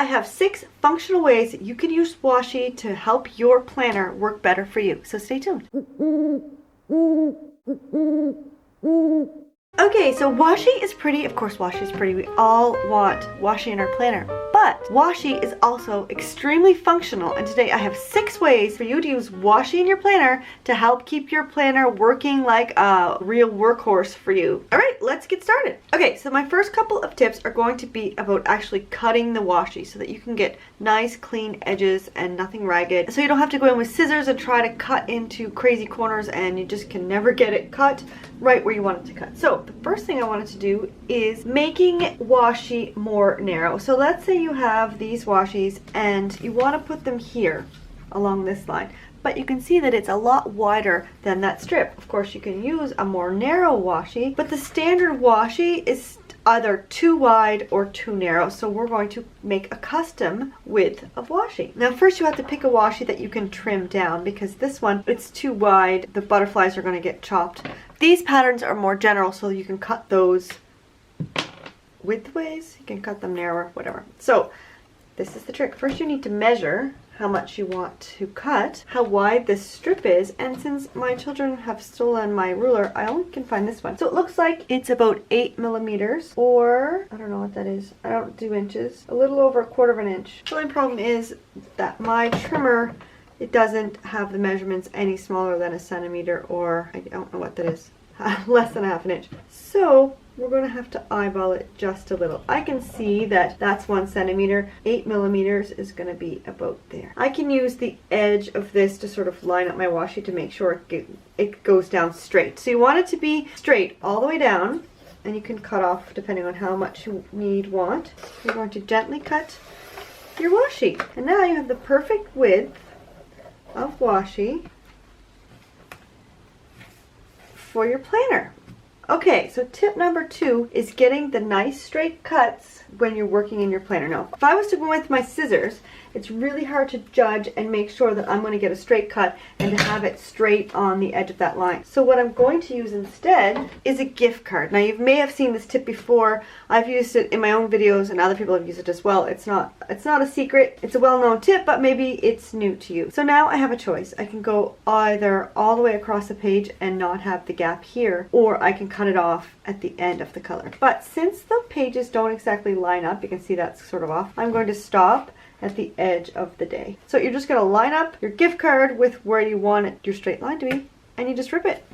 I have 6 functional ways that you can use washi to help your planner work better for you. So stay tuned. Okay, so washi is pretty. Of course, washi is pretty. We all want washi in our planner. But washi is also extremely functional, and today I have 6 ways for you to use washi in your planner to help keep your planner working like a real workhorse for you. Alright, let's get started. Okay, so my first couple of tips are going to be about actually cutting the washi so that you can get nice clean edges and nothing ragged. So you don't have to go in with scissors and try to cut into crazy corners and you just can never get it cut right where you want it to cut. So the first thing I wanted to do is making washi more narrow. So let's say you have these washis and you want to put them here along this line, but you can see that it's a lot wider than that strip. Of course, you can use a more narrow washi, but the standard washi is either too wide or too narrow, so we're going to make a custom width of washi. Now first you have to pick a washi that you can trim down, because this one, it's too wide, the butterflies are going to get chopped. These patterns are more general, so you can cut those widthways, you can cut them narrower, whatever. So this is the trick. First you need to measure how much you want to cut, how wide this strip is, and since my children have stolen my ruler, I only can find this one. So it looks like it's about 8 millimeters, or I don't know what that is. I don't do inches. A little over 1/4 inch. The only problem is that my trimmer, it doesn't have the measurements any smaller than a centimeter, or I don't know what that is, less than 1/2 inch. So we're going to have to eyeball it just a little. I can see that that's 1 centimeter. 8 millimeters is going to be about there. I can use the edge of this to sort of line up my washi to make sure it goes down straight. So you want it to be straight all the way down, and you can cut off depending on how much you want. You're going to gently cut your washi. And now you have the perfect width of washi for your planner. Okay, so tip number 2 is getting the nice straight cuts when you're working in your planner. Now, if I was to go with my scissors, it's really hard to judge and make sure that I'm going to get a straight cut and to have it straight on the edge of that line. So what I'm going to use instead is a gift card. Now you may have seen this tip before. I've used it in my own videos and other people have used it as well. It's not a secret. It's a well-known tip, but maybe it's new to you. So now I have a choice. I can go either all the way across the page and not have the gap here, or I can cut it off at the end of the color. But since the pages don't exactly line up, you can see that's sort of off, I'm going to stop at the edge of the day. So you're just going to line up your gift card with where you want your straight line to be, and you just rip it.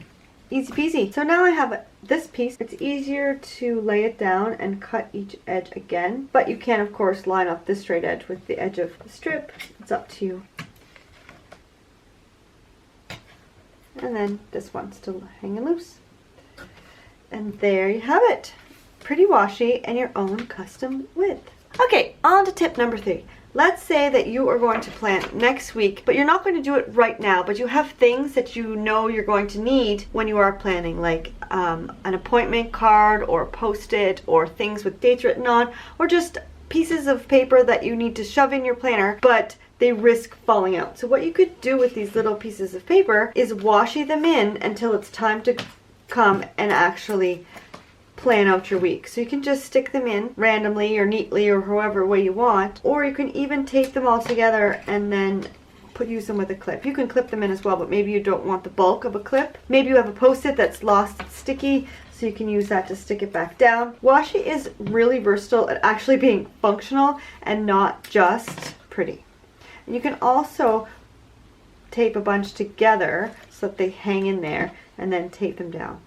Easy peasy. So now I have this piece. It's easier to lay it down and cut each edge again, but you can of course line up this straight edge with the edge of the strip. It's up to you. And then this one's still hanging loose. And there you have it. Pretty washi and your own custom width. Okay, on to tip number 3. Let's say that you are going to plan next week, but you're not going to do it right now, but you have things that you know you're going to need when you are planning, like an appointment card or Post-it or things with dates written on, or just pieces of paper that you need to shove in your planner, but they risk falling out. So what you could do with these little pieces of paper is washi them in until it's time to come and actually plan out your week. So you can just stick them in randomly or neatly or however way you want, or you can even tape them all together and then use them with a clip. You can clip them in as well, but maybe you don't want the bulk of a clip. Maybe you have a Post-it that's lost its sticky, so you can use that to stick it back down. Washi is really versatile at actually being functional and not just pretty. And you can also tape a bunch together so that they hang in there and then tape them down,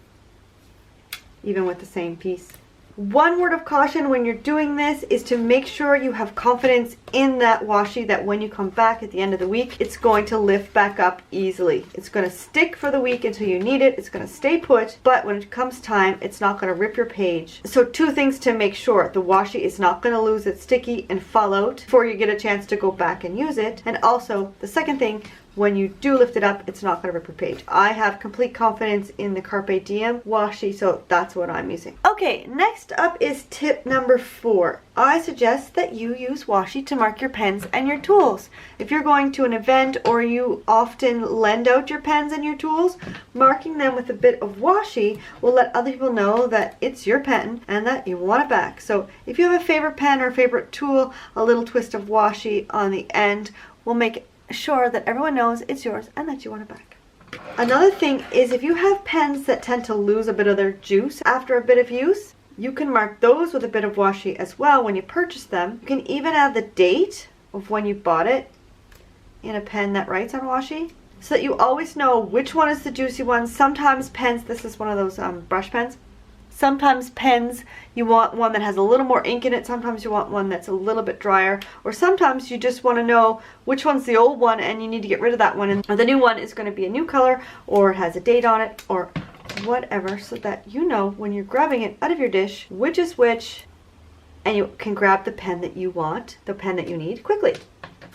even with the same piece. One word of caution when you're doing this is to make sure you have confidence in that washi, that when you come back at the end of the week, it's going to lift back up easily. It's going to stick for the week until you need it. It's going to stay put, but when it comes time, it's not going to rip your page. So 2 things to make sure. The washi is not going to lose its sticky and fall out before you get a chance to go back and use it. And also, the second thing, when you do lift it up, it's not going to rip your page. I have complete confidence in the Carpe Diem washi, so that's what I'm using. Okay, next up is tip number 4. I suggest that you use washi to mark your pens and your tools. If you're going to an event or you often lend out your pens and your tools, marking them with a bit of washi will let other people know that it's your pen and that you want it back. So if you have a favorite pen or a favorite tool, a little twist of washi on the end will make sure that everyone knows it's yours and that you want it back. Another thing is if you have pens that tend to lose a bit of their juice after a bit of use, you can mark those with a bit of washi as well when you purchase them. You can even add the date of when you bought it in a pen that writes on washi so that you always know which one is the juicy one. Sometimes pens, this is one of those brush pens. Sometimes pens, you want one that has a little more ink in it. Sometimes you want one that's a little bit drier. Or sometimes you just want to know which one's the old one and you need to get rid of that one. And the new one is going to be a new color or it has a date on it or whatever, so that you know when you're grabbing it out of your dish which is which, and you can grab the pen that you want, the pen that you need quickly.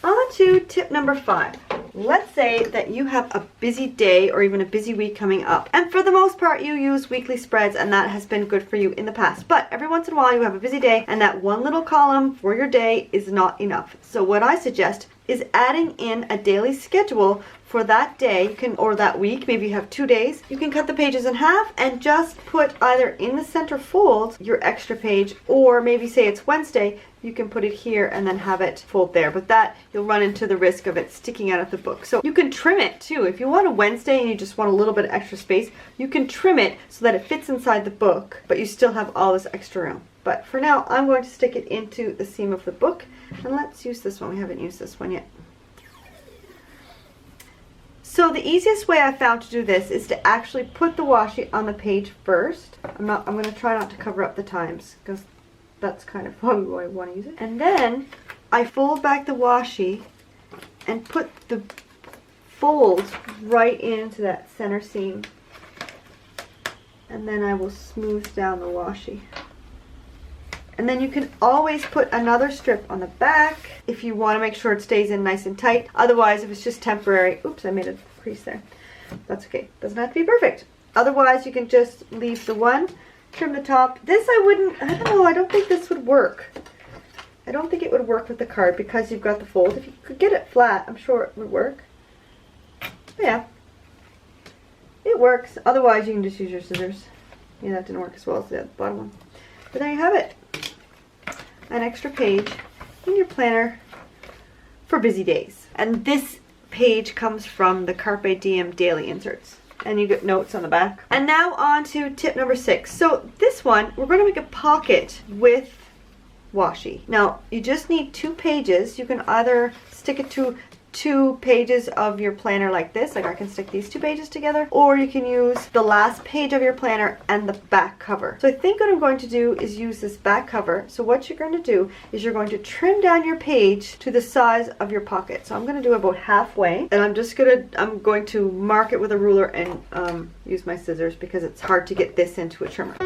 On to tip number 5. Let's say that you have a busy day or even a busy week coming up, and for the most part you use weekly spreads and that has been good for you in the past, but every once in a while you have a busy day and that one little column for your day is not enough. So what I suggest is adding in a daily schedule for that day, or that week. Maybe you have 2 days. You can cut the pages in half and just put either in the center fold your extra page, or maybe say it's Wednesday, you can put it here and then have it fold there. But that, you'll run into the risk of it sticking out of the book. So you can trim it too. If you want a Wednesday and you just want a little bit of extra space, you can trim it so that it fits inside the book, but you still have all this extra room. But for now, I'm going to stick it into the seam of the book. And let's use this one. We haven't used this one yet. So the easiest way I found to do this is to actually put the washi on the page first. I'm going to try not to cover up the times because that's kind of probably why I want to use it. And then I fold back the washi and put the folds right into that center seam. And then I will smooth down the washi. And then you can always put another strip on the back if you want to make sure it stays in nice and tight. Otherwise, if it's just temporary, oops, I made a crease there. That's okay. Doesn't have to be perfect. Otherwise, you can just leave the one, trim the top. This I don't know, I don't think this would work. I don't think it would work with the card because you've got the fold. If you could get it flat, I'm sure it would work. Yeah, it works. Otherwise, you can just use your scissors. Yeah, that didn't work as well as the bottom one. But there you have it. An extra page in your planner for busy days. And this page comes from the Carpe Diem daily inserts. And you get notes on the back. And now on to tip number 6. So this one, we're going to make a pocket with washi. Now, you just need 2 pages. You can either stick it to 2 pages of your planner like this, like I can stick these 2 pages together, or you can use the last page of your planner and the back cover. So I think what I'm going to do is use this back cover. So what you're going to do is you're going to trim down your page to the size of your pocket. So I'm going to do about halfway, and I'm going to mark it with a ruler and use my scissors because it's hard to get this into a trimmer.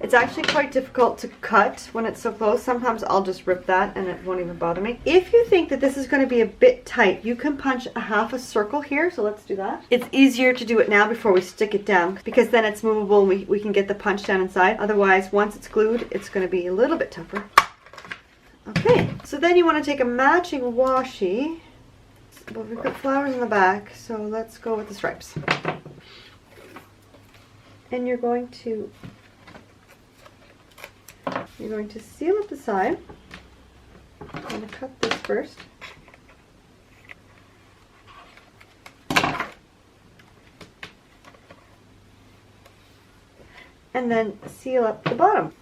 It's actually quite difficult to cut when it's so close. Sometimes I'll just rip that and it won't even bother me. If you think that this is going to be a bit tight, you can punch a half a circle here. So let's do that. It's easier to do it now before we stick it down because then it's movable and we can get the punch down inside. Otherwise, once it's glued, it's going to be a little bit tougher. Okay, so then you want to take a matching washi. But we've got flowers in the back, so let's go with the stripes. And you're going to seal up the side. I'm going to cut this first. And then seal up the bottom.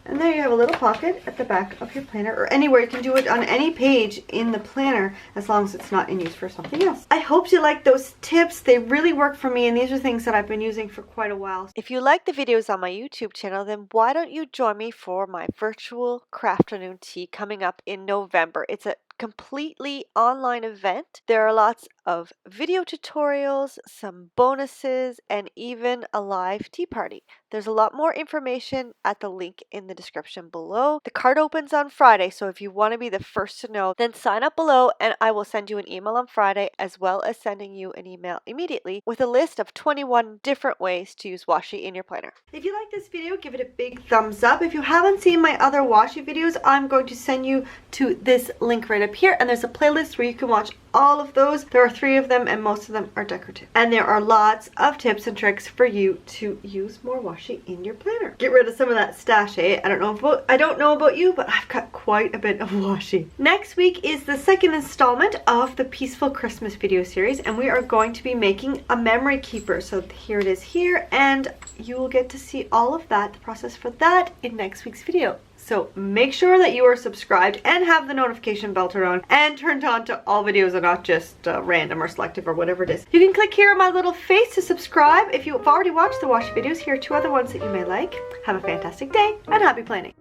And there you have a little pocket at the back of your planner or anywhere. You can do it on any page in the planner as long as it's not in use for something else. I hope you like those tips. They really work for me, and these are things that I've been using for quite a while. If you like the videos on my YouTube channel, then why don't you join me for my Virtual Crafternoon Tea coming up in November. It's a completely online event. There are lots of video tutorials, some bonuses, and even a live tea party. There's a lot more information at the link in the description below. The card opens on Friday, so if you want to be the first to know, then sign up below and I will send you an email on Friday, as well as sending you an email immediately with a list of 21 different ways to use washi in your planner. If you like this video, give it a big thumbs up. If you haven't seen my other washi videos, I'm going to send you to this link right up here, and there's a playlist where you can watch all of those. There are 3 of them, and most of them are decorative. And there are lots of tips and tricks for you to use more washi in your planner. Get rid of some of that stash, eh? I don't know about you, but I've got quite a bit of washi. Next week is the second installment of the Peaceful Christmas video series, and we are going to be making a memory keeper. So here it is here, and you will get to see all of that, the process for that, in next week's video. So make sure that you are subscribed and have the notification bell turned on and turned on to all videos and not just random or selective or whatever it is. You can click here on my little face to subscribe. If you've already watched the washi videos, here are 2 other ones that you may like. Have a fantastic day and happy planning.